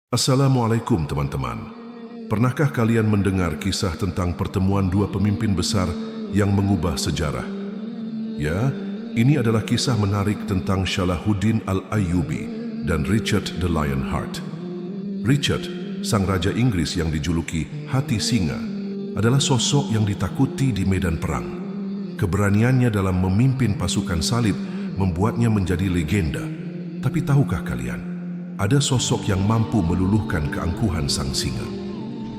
Assalamualaikum teman-teman. Pernahkah kalian mendengar kisah tentang pertemuan dua pemimpin besar yang mengubah sejarah? Ya, ini adalah kisah menarik tentang Salahuddin Al-Ayyubi dan Richard the Lionheart. Richard, sang raja Inggris yang dijuluki Hati Singa, adalah sosok yang ditakuti di medan perang. Keberaniannya dalam memimpin pasukan salib membuatnya menjadi legenda. Tapi tahukah kalian, ada sosok yang mampu meluluhkan keangkuhan sang singa?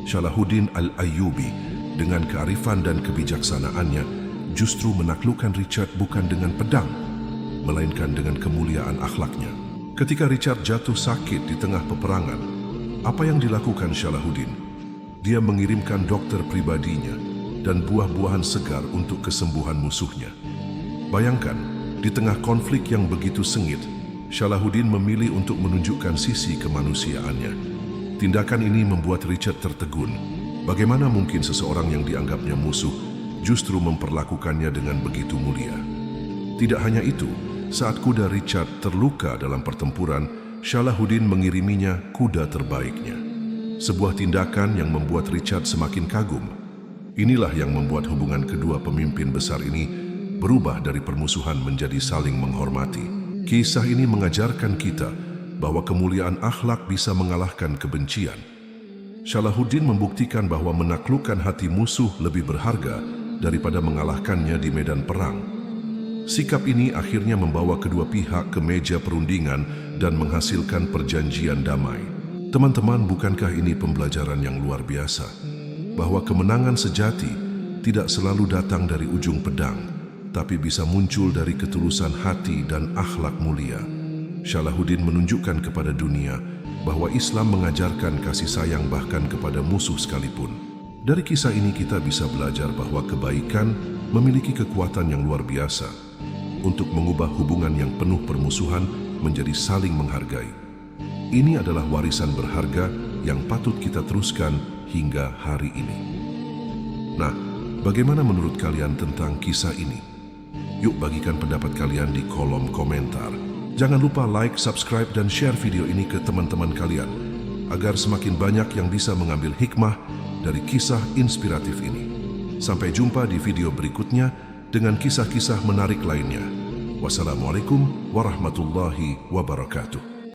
Salahuddin Al-Ayyubi dengan kearifan dan kebijaksanaannya justru menaklukkan Richard bukan dengan pedang, melainkan dengan kemuliaan akhlaknya. Ketika Richard jatuh sakit di tengah peperangan, apa yang dilakukan Salahuddin? Dia mengirimkan dokter pribadinya dan buah-buahan segar untuk kesembuhan musuhnya. Bayangkan, di tengah konflik yang begitu sengit, Salahuddin memilih untuk menunjukkan sisi kemanusiaannya. Tindakan ini membuat Richard tertegun. Bagaimana mungkin seseorang yang dianggapnya musuh justru memperlakukannya dengan begitu mulia? Tidak hanya itu, saat kuda Richard terluka dalam pertempuran, Salahuddin mengiriminya kuda terbaiknya. Sebuah tindakan yang membuat Richard semakin kagum. Inilah yang membuat hubungan kedua pemimpin besar ini berubah dari permusuhan menjadi saling menghormati. Kisah ini mengajarkan kita bahwa kemuliaan akhlak bisa mengalahkan kebencian. Salahuddin membuktikan bahwa menaklukkan hati musuh lebih berharga daripada mengalahkannya di medan perang. Sikap ini akhirnya membawa kedua pihak ke meja perundingan dan menghasilkan perjanjian damai. Teman-teman, bukankah ini pembelajaran yang luar biasa? Bahwa kemenangan sejati tidak selalu datang dari ujung pedang, tapi bisa muncul dari ketulusan hati dan akhlak mulia. Salahuddin menunjukkan kepada dunia bahwa Islam mengajarkan kasih sayang bahkan kepada musuh sekalipun. Dari kisah ini kita bisa belajar bahwa kebaikan memiliki kekuatan yang luar biasa untuk mengubah hubungan yang penuh permusuhan menjadi saling menghargai. Ini adalah warisan berharga yang patut kita teruskan hingga hari ini. Nah, bagaimana menurut kalian tentang kisah ini? Yuk bagikan pendapat kalian di kolom komentar. Jangan lupa like, subscribe, dan share video ini ke teman-teman kalian agar semakin banyak yang bisa mengambil hikmah dari kisah inspiratif ini. Sampai jumpa di video berikutnya dengan kisah-kisah menarik lainnya. Wassalamualaikum warahmatullahi wabarakatuh.